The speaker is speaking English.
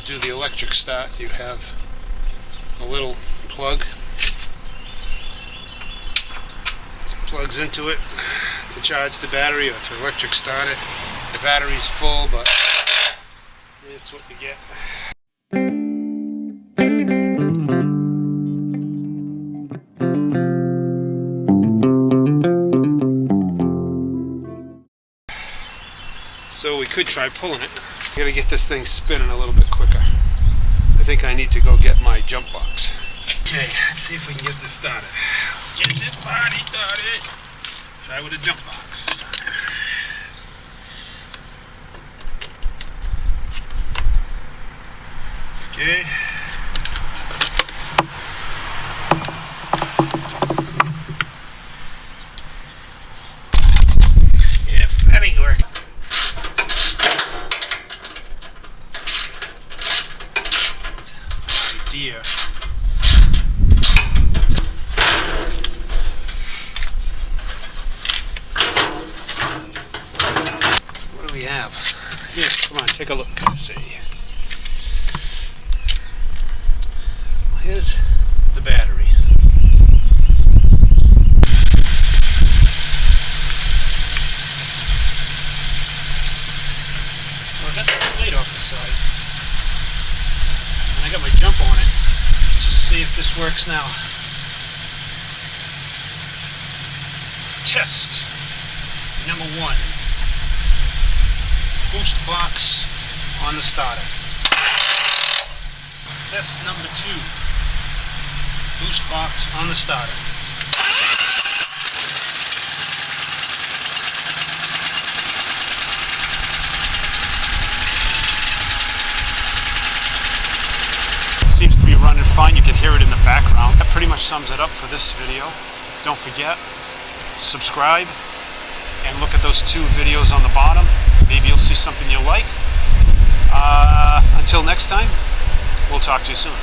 do the electric start, you have a little plug. Plugs into it to charge the battery or to electric start it. The battery's full, but it's what you get. So we could try pulling it. I gotta get this thing spinning a little bit quicker. I think I need to go get my jump box. Okay, let's see if we can get this started. Let's get this party started. Try with a jump box. Okay. Yep, that ain't working. Idea. What do we have? Here, come on, take a look. Let's see. Here's the battery. Well, I got the plate off the side. And I got my jump on it. Let's just see if this works now. Test number 1. Boost box on the starter. Test number 2. Boost box on the starter. Seems to be running fine. You can hear it in the background. That pretty much sums it up for this video. Don't forget, subscribe and look at those 2 videos on the bottom. Maybe you'll see something you'll like. Until next time, we'll talk to you soon.